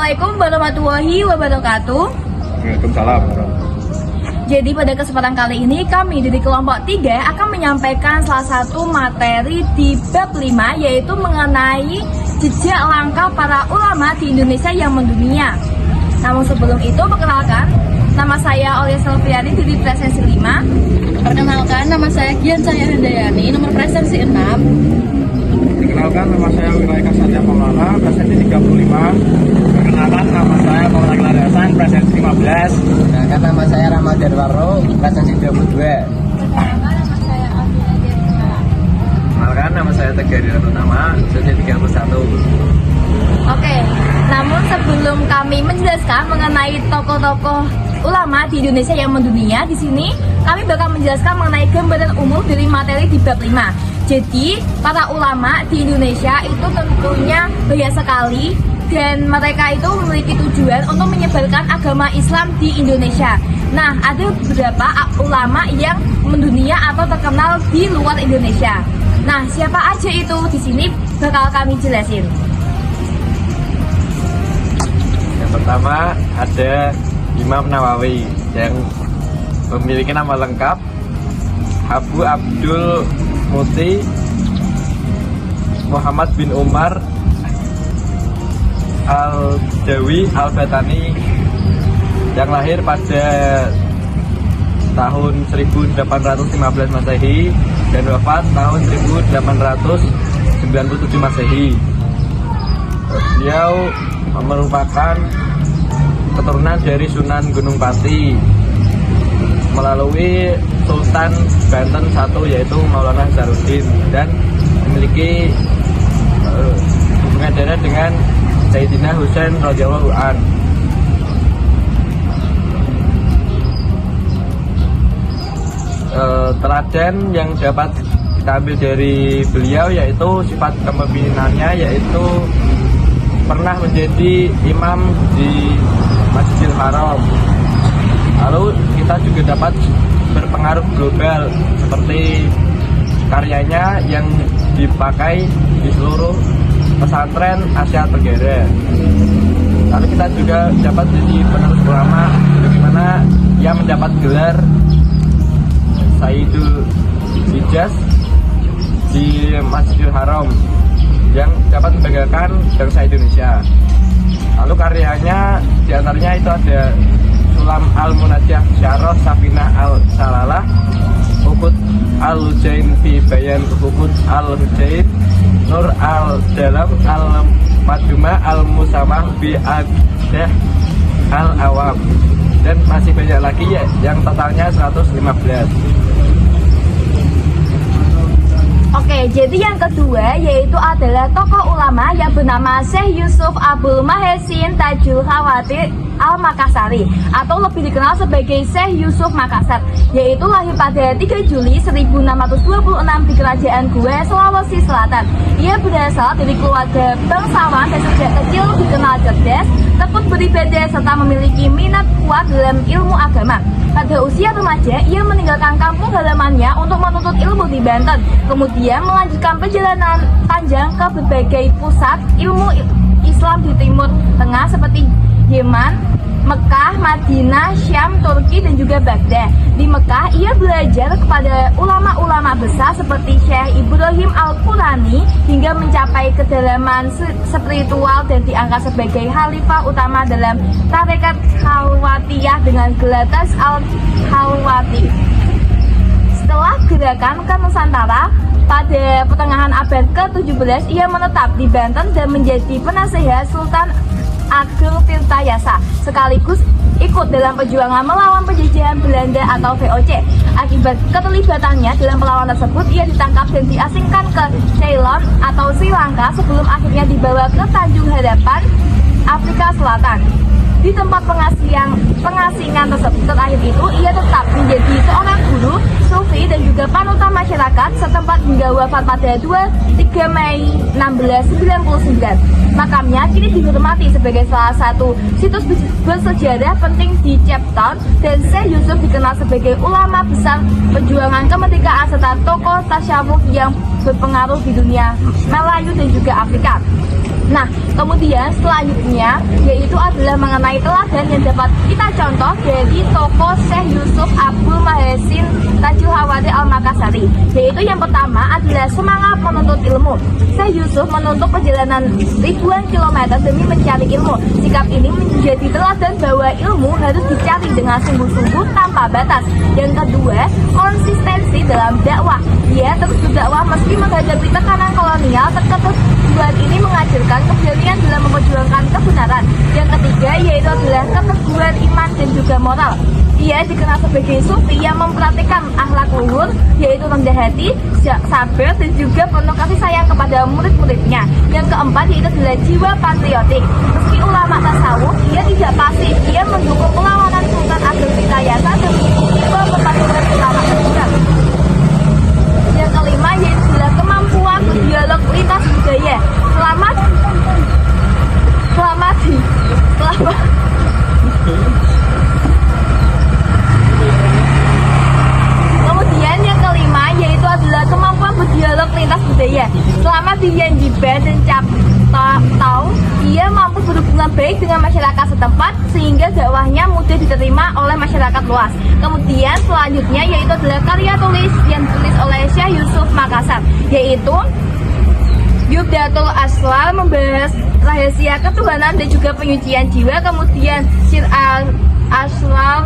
Assalamualaikum warahmatullahi wabarakatuh. Waalaikumsalam. Jadi pada kesempatan kali ini kami dari kelompok 3 akan menyampaikan salah satu materi di bab 5, yaitu mengenai jejak langkah para ulama di Indonesia yang mendunia. Namun sebelum itu, perkenalkan, nama saya Aulia Selviani dari presensi 5. Perkenalkan, nama saya Gian Cahya Handayani, nomor presensi 6. Perkenalkan, nama saya Wilayah Kasatya Maulana, presensi 35. Perkenalkan, nama saya Maulana Gelari Hasan, presensi 15. Perkenalkan, nama saya Rahmat Darwaro, presensi 22. Perkenalkan, nama saya Tegar Utama, presensi 31. Oke, namun sebelum kami menjelaskan mengenai tokoh-tokoh ulama di Indonesia yang mendunia, di sini kami bakal menjelaskan mengenai gambaran umum dari materi di bab 5. Jadi, para ulama di Indonesia itu tentunya banyak sekali dan mereka itu memiliki tujuan untuk menyebarkan agama Islam di Indonesia. Nah, ada beberapa ulama yang mendunia atau terkenal di luar Indonesia. Nah, siapa aja itu? Di sini bakal kami jelasin. Yang pertama ada Imam Nawawi yang memiliki nama lengkap Abu Abdul Muti Muhammad bin Umar Al-Dawi Al-Batani, yang lahir pada tahun 1815 Masehi dan wafat tahun 1897 Masehi. Beliau merupakan keturunan dari Sunan Gunung Pati melalui Sultan Banten I, yaitu Maulana Zaruddin, dan memiliki hubungan darah dengan Sayyidina Husain radhiyallahu an. Teladan yang dapat kita ambil dari beliau yaitu sifat kepemimpinannya, yaitu pernah menjadi imam di Masjidil Haram. Lalu kita juga dapat berpengaruh global seperti karyanya yang dipakai di seluruh pesantren Asia Tenggara. Lalu kita juga dapat jadi penerus ulama, bagaimana ia mendapat gelar Sayyidul Hijaz di Masjidil Haram yang dapat membanggakan bangsa Indonesia. Lalu karyanya diantaranya itu ada Sulam Al-Munajjah Syarah Safinah Al-Salalah, Hukut Al-Hujain fi Bayan Hukut Al-Hujain, Nur Al-Dalam Al-Maduma Al-Musamah bi Adah Al-Awam, dan masih banyak lagi ya, yang totalnya 115. Oke, jadi yang kedua yaitu adalah tokoh ulama yang bernama Syekh Yusuf Abdul Mahesin Tajul Khawatir Al-Makassari, atau lebih dikenal sebagai Syekh Yusuf Makassar, yaitu lahir pada 3 Juli 1626 di Kerajaan Gua, Sulawesi Selatan. Ia berasal dari keluarga bangsawan dan sejak kecil dikenal cerdas, tekun beribadah, serta memiliki minat kuat dalam ilmu agama. Pada usia remaja, ia meninggalkan kampung halamannya untuk menuntut ilmu di Banten, kemudian melanjutkan perjalanan panjang ke berbagai pusat ilmu Islam di Timur Tengah seperti Yemen, Mekah, Madinah, Syam, Turki, dan juga Baghdad. Di Mekah, ia belajar kepada ulama-ulama besar seperti Syekh Ibrahim Al-Qurani hingga mencapai kedalaman spiritual dan diangkat sebagai khalifah utama dalam tarekat Khalwatiyah dengan gelar Tas Al-Khalwati. Setelah gerakan ke Nusantara, pada pertengahan abad ke-17 ia menetap di Banten dan menjadi penasehat Sultan Ageng Tirtayasa, sekaligus ikut dalam perjuangan melawan penjajahan Belanda atau VOC. Akibat keterlibatannya dalam perlawanan tersebut, ia ditangkap dan diasingkan ke Ceylon atau Sri Lanka sebelum akhirnya dibawa ke Tanjung Hadapan, Afrika Selatan. Di tempat pengasingan tersebut terakhir itu, ia tetap menjadi seorang guru, sufi, dan juga panutan masyarakat setempat hingga wafat pada 23 Mei 1699. Makamnya kini dihormati sebagai salah satu situs bersejarah penting di Cape Town, dan Syekh Yusuf dikenal sebagai ulama besar perjuangan kemerdekaan serta tokoh tasyawuf yang berpengaruh di dunia Melayu dan juga Afrika. Nah, kemudian selanjutnya selanjutnya yaitu adalah mengenai teladan yang dapat kita contoh dari tokoh Syekh Yusuf Abdul Mahesin Tajul Khawatir Al-Makassari. Yaitu yang pertama adalah semangat menuntut ilmu. Syekh Yusuf menuntut perjalanan ribuan kilometer demi mencari ilmu. Sikap ini menjadi teladan bahwa ilmu harus dicari dengan sungguh-sungguh tanpa batas. Yang kedua, konsistensi dalam dakwah. Dia terus berdakwah meski menghadapi tekanan kolonial. Keteguhan ini mengajarkan keberanian dalam memperjuangkan kebenaran. Yang ketiga yaitu adalah keteguhan iman dan juga moral. Ia dikenal sebagai sufi yang mempraktikkan akhlak luhur, yaitu rendah hati, sabar, dan juga penuh kasih sayang kepada murid-muridnya. Yang keempat yaitu adalah jiwa patriotik. Meski ulama tasawuf, ia tidak pasif. Ia mendukung perlawanan Sultan Ageng Pitayasa dan jiwa perpaduan ulama tersebut. Yang kelima yaitu adalah kemampuan berdialog lintas budaya. Kemudian yang kelima yaitu adalah kemampuan berdialog lintas budaya. Selama di Yanjibar dan Captau, ia mampu berhubungan baik dengan masyarakat setempat sehingga dakwahnya mudah diterima oleh masyarakat luas. Kemudian selanjutnya yaitu adalah karya tulis yang ditulis oleh Syekh Yusuf Makassar, yaitu Yubdatul Aslar membahas rahasia ketuhanan dan juga penyucian jiwa. Kemudian Sir Asrar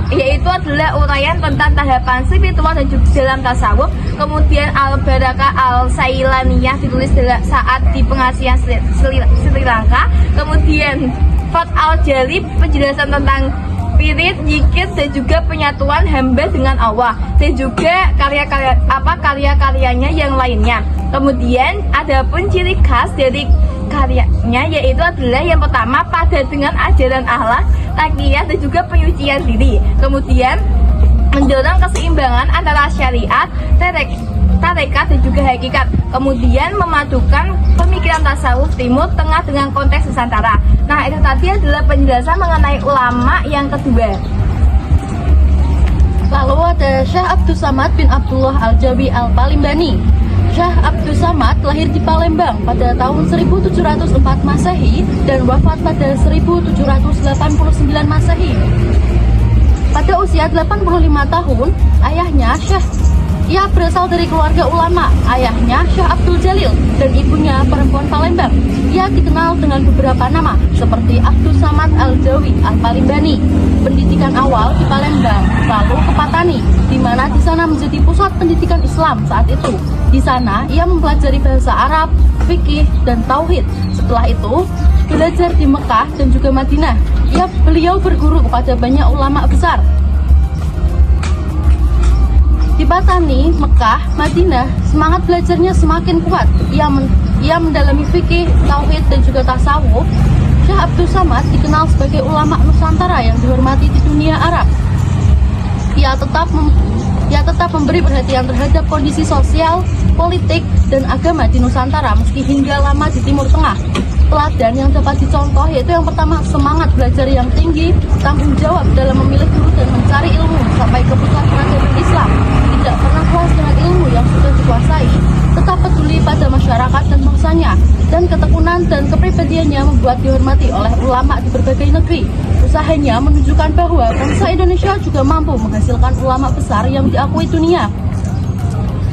yaitu adalah uraian tentang tahapan spiritual dan juga dalam tasawuf. Kemudian Al-Barakah Al-Sailaniyah ditulis saat di pengasihan Sri Lanka. Kemudian Fat Al-Jalib penjelasan tentang spirit, zikir, dan juga penyatuan hamba dengan Allah, dan juga karya-karyanya yang lainnya. Kemudian ada pun ciri khas dari karyanya yaitu adalah yang pertama padat dengan ajaran akhlak, taqiyah, dan juga penyucian diri. Kemudian mendorong keseimbangan antara syariat, tarekat, dan juga hakikat. Kemudian memadukan pemikiran tasawuf timur tengah dengan konteks Nusantara. Nah, itu tadi adalah penjelasan mengenai ulama yang kedua. Lalu ada Syekh Abdul Samad bin Abdullah Al-Jawi Al-Palimbani. Syekh Abdul Samad lahir di Palembang pada tahun 1704 Masehi dan wafat pada 1789 Masehi. Pada usia 85 tahun, ayahnya ia berasal dari keluarga ulama. Ayahnya Syekh Abdul Jalil dan ibunya perempuan Palembang. Ia dikenal dengan beberapa nama seperti Abdul Samad Al-Jawi Al-Palimbani. Pendidikan awal di Palembang, lalu ke Patani, di mana di sana menjadi pusat pendidikan Islam saat itu. Di sana ia mempelajari bahasa Arab, fikih, dan tauhid. Setelah itu belajar di Mekah dan juga Madinah. Beliau berguru kepada banyak ulama besar. Di Patani, Mekah, Madinah, semangat belajarnya semakin kuat. Ia mendalami fikih, tauhid, dan juga tasawuf. Syekh Abdul Samad dikenal sebagai ulama Nusantara yang dihormati di dunia Arab. Ia tetap memberi perhatian terhadap kondisi sosial, politik, dan agama di Nusantara meski hingga lama di Timur Tengah. Teladan yang dapat dicontoh yaitu yang pertama, semangat belajar yang tinggi, tanggung jawab dalam memilih guru dan mencari ilmu sampai ke pusat peradaban Islam. Tidak pernah puas dengan ilmu yang sudah dikuasai, tetap peduli pada masyarakat dan bangsanya, dan ketekunan dan kepribadiannya membuat dihormati oleh ulama di berbagai negeri. Usahanya menunjukkan bahwa bangsa Indonesia juga mampu menghasilkan ulama besar yang diakui dunia.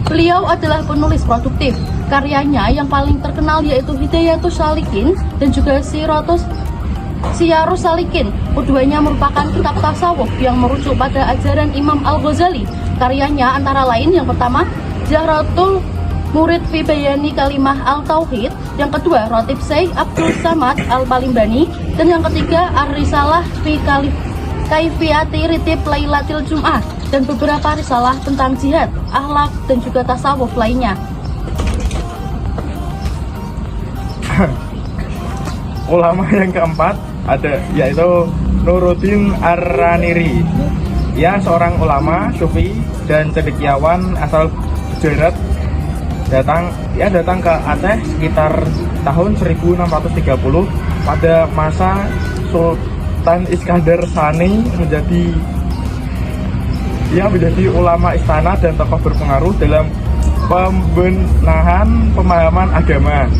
Beliau adalah penulis produktif. Karyanya yang paling terkenal yaitu Hidayatus Salikin dan juga Siyarus Salikin. Keduanya merupakan kitab tasawuf yang merujuk pada ajaran Imam Al-Ghazali. Karyanya antara lain yang pertama, Jahratul Murid fi Bayani Kalimah Al-Tauhid, yang kedua Rotib Syekh Abdul Samad Al-Palimbani, dan yang ketiga Ar-Risalah fi Kaifiyati Ritib Lailatul Jum'ah, dan beberapa risalah tentang jihad, akhlak, dan juga tasawuf lainnya. Ulama yang keempat ada yaitu Nuruddin Ar-Raniri. Ia seorang ulama sufi dan cendekiawan asal Gujarat. Ia datang ke Aceh sekitar tahun 1630 pada masa Sultan Iskandar Sani. Ia menjadi ulama istana dan tokoh berpengaruh dalam pembenahan pemahaman agama.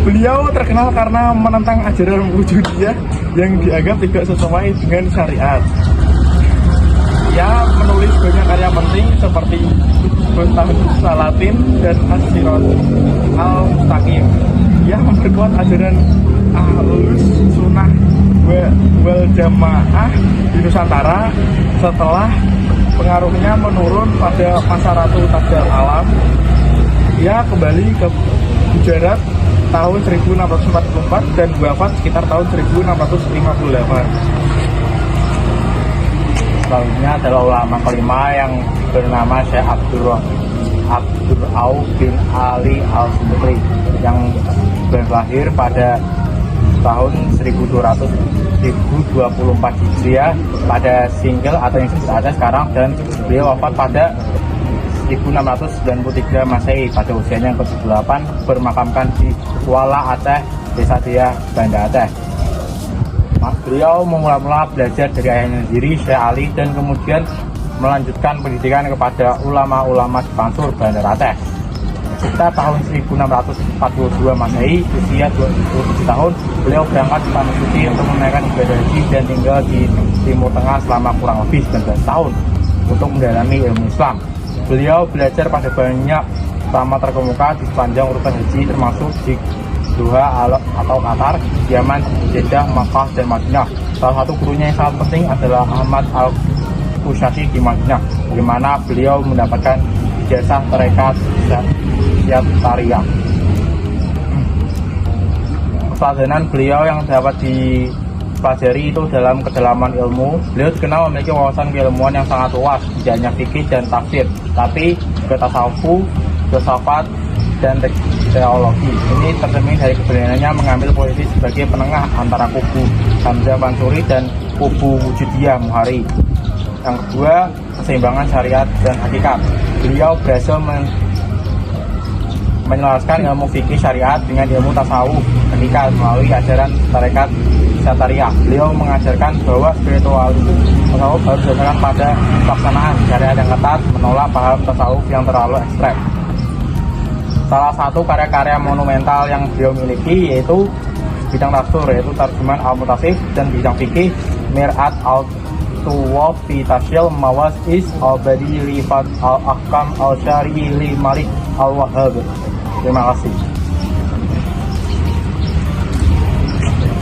Beliau terkenal karena menentang ajaran wujudiyah yang dianggap tidak sesuai dengan syariat. Ia menulis banyak karya penting seperti Miftahus Salatin dan As-Sirat Al-Mustaqim. Ia memperkuat ajaran Ahlus Sunnah wal Jamaah di Nusantara setelah pengaruhnya menurun pada masa Ratu Tajal Alam. Ia kembali ke Gujarat tahun 1644 dan wafat sekitar tahun 1658. Selanjutnya adalah ulama kelima yang bernama Syekh Abdur Auf bin Ali Al-Sumutri yang berlahir pada tahun 1224 Hijriah pada Singgel atau yang disebut Aceh sekarang, dan beliau wafat pada 1693 Masehi pada usianya yang ke-78, bermakamkan di Kuala Aceh, Desa Dia, Banda Aceh. Beliau mula-mula belajar dari ayahnya sendiri, Syekh Ali, dan kemudian melanjutkan pendidikan kepada ulama-ulama di Pansur, Bandar Aceh. Sekitar tahun 1642 Masehi, usia 27 tahun, beliau berangkat ke Tanah Suci untuk menunaikan ibadah haji dan tinggal di Timur Tengah selama kurang lebih 19 tahun untuk mendalami ilmu Islam. Beliau belajar pada banyak ulama terkemuka di sepanjang urutan haji, termasuk di Doha atau Qatar, Yaman, Jeddah, Makkah, dan Madinah. Salah satu gurunya yang sangat penting adalah Ahmad Al-Kushasi di Madinah, di mana beliau mendapatkan ijazah tarekat Syattariyah. Keteladanan beliau yang dapat dipelajari itu dalam kedalaman ilmu. Beliau dikenal memiliki wawasan keilmuan yang sangat luas, tidak hanya fikih dan tafsir, tapi juga tasawuf, filsafat, dan teologi. Ini tercermin dari keberaniannya mengambil posisi sebagai penengah antara kubu Hamzah Mansuri dan kubu Wujudiyah Muhari. Yang kedua, keseimbangan syariat dan hakikat. Beliau berhasil menyelaraskan ilmu fikih syariat dengan ilmu tasawuf hakikat melalui ajaran tarekat Syattariyah. Beliau mengajarkan bahwa spiritual itu tasawuf harus didasarkan pada pelaksanaan syariat yang ketat, menolak paham tasawuf yang terlalu ekstrem. Salah satu karya-karya monumental yang beliau miliki yaitu bidang tafsir, yaitu Tarjuman Al-Mutasif, dan bidang fikih Mir'at Al-Tuwaf fi Tashil Mawas Is Al-Badi Rifat Al-Ahkam Al-Syari Li Malik Al-Wahhab. Terima kasih.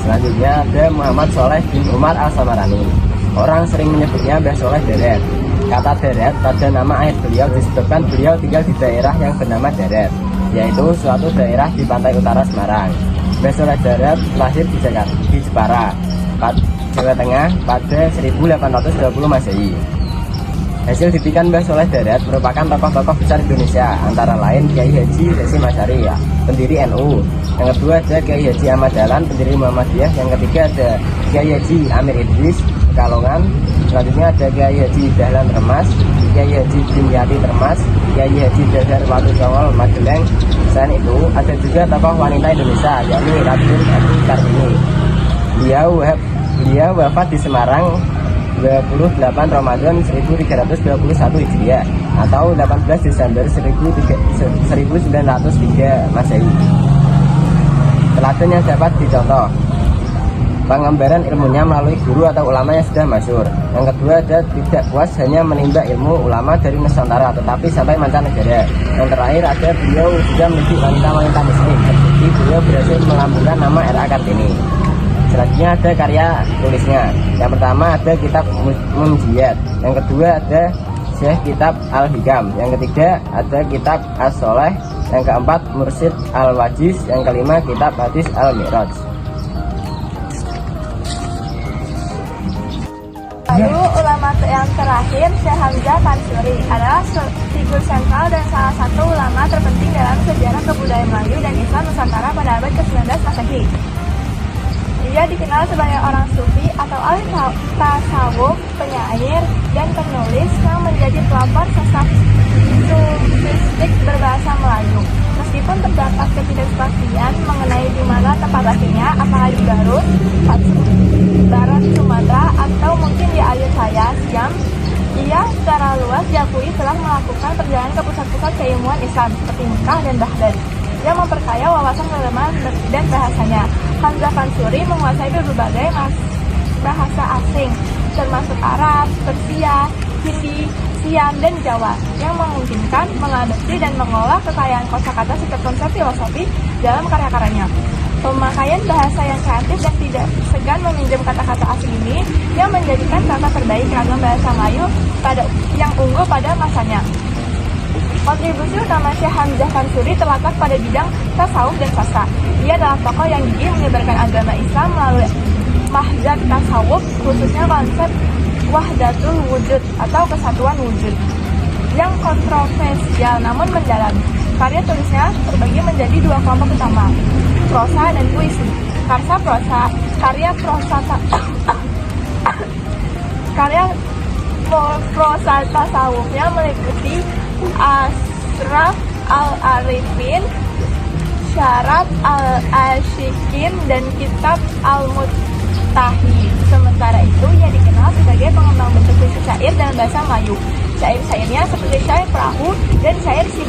Selanjutnya ada Muhammad Soleh bin Umar Al-Samarani. Orang sering menyebutnya Mbah Soleh Deret. Kata Deret pada nama ayah beliau disebabkan beliau tinggal di daerah yang bernama Deret, yaitu suatu daerah di pantai utara Semarang. Mbah Soleh Deret lahir di Jakarta, di Jepara, Jawa Tengah pada 1820 Masehi. Hasil didikan Mbah Soleh Deret merupakan tokoh-tokoh besar Indonesia, antara lain Kiai Haji Hasyim Asy'ari, pendiri NU. Yang kedua ada Kiai Haji Ahmad Dahlan, pendiri Muhammadiyah. Yang ketiga ada Kiai Haji Amir Idris, Pekalongan. Selanjutnya ada Kiai Haji Dahlan Remas, Kiai Haji Dimyati Remas, Kiai Haji Dadar Watu Jongol Magelang. Selain itu ada juga tokoh wanita Indonesia, yakni Ratu Edi Kartini. Beliau wafat di Semarang 28 Ramadan 1321 Hijriah atau 18 Desember 1903 Masehi. Teladan yang dapat dicontoh: pengembaraan ilmunya melalui guru atau ulama yang sudah masyhur. Yang kedua ada tidak puas hanya menimba ilmu ulama dari Nusantara, tetapi sampai mancanegara. Yang terakhir ada beliau juga mendidik wanita-wanita muslim, seperti beliau berhasil melambungkan nama R.A. Kartini. Selanjutnya ada karya tulisnya. Yang pertama ada kitab Munjiyat. Yang kedua ada Syekh Kitab Al-Hikam. Yang ketiga ada kitab As-Soleh. Yang keempat Mursyid Al-Wajiz. Yang kelima kitab Hadis Al-Mi'raj. Lalu ulama yang terakhir, Syekh Hamzah Mansuri adalah figur sentral dan salah satu ulama terpenting dalam sejarah kebudayaan Melayu dan Islam Nusantara pada abad ke-19 Masehi. Dia dikenal sebagai orang sufi atau ahli tasawuf, penyair, dan penulis yang menjadi pelopor sesat sufistik berbahasa Melayu. Meskipun terdapat ketidakpastian mengenai di mana tempat aslinya, apakah di Garut, Barat Sumatera, atau mungkin di Ayutthaya, Siam, ia secara luas diakui telah melakukan perjalanan ke pusat-pusat keilmuan Islam seperti Mekah dan Baghdad. yang memperkaya wawasan keagamaan dan bahasanya. Hamzah Fansuri menguasai berbagai bahasa asing, termasuk Arab, Persia, Hindi, Siam, dan Jawa, yang memungkinkan mengadopsi dan mengolah kekayaan kosakata serta konsep filosofi dalam karya-karyanya. Pemakaian bahasa yang kreatif dan tidak segan meminjam kata-kata asing ini yang menjadikan contoh terbaik ragam bahasa Melayu yang unggul pada masanya. Kontribusi utama Syekh Hamzah Fansuri terletak pada bidang tasawuf dan sastra. Ia adalah tokoh yang gigih menyebarkan agama Islam melalui mahzab tasawuf, khususnya konsep wahdatul wujud atau kesatuan wujud yang kontroversial namun mendalam. Karya tulisnya terbagi menjadi dua kelompok utama, prosa dan puisi. Karya prosa tasawufnya meliputi Asraf al-Arifin, Syarat al-Ashikin, dan Kitab al-Mutahi. Sementara itu, ia dikenal sebagai pengembang bentuk puisi syair dalam bahasa Melayu. Syair-syairnya seperti syair perahu dan syair si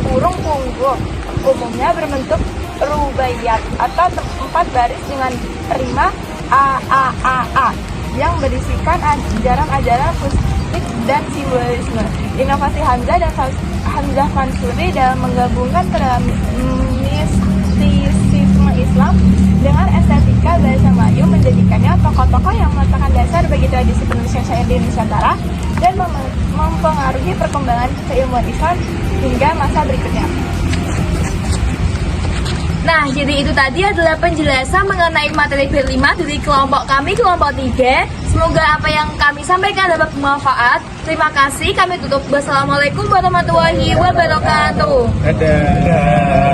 burung punggung, umumnya berbentuk rubaiyat atau 4 baris dengan rima a yang berisikan ajaran-ajaran puitik dan simbolisme. Inovasi Hamzah Fansuri dalam menggabungkan mistisisme Islam dengan estetika bahasa Melayu menjadikannya tokoh-tokoh yang meletakkan dasar bagi tradisi penulisan syair di Nusantara dan mempengaruhi perkembangan keilmuan Islam hingga masa berikutnya. Nah, jadi itu tadi adalah penjelasan mengenai materi B5 dari kelompok kami, kelompok 3. Semoga apa yang kami sampaikan dapat bermanfaat. Terima kasih, kami tutup. Wassalamualaikum warahmatullahi wabarakatuh. Dadah.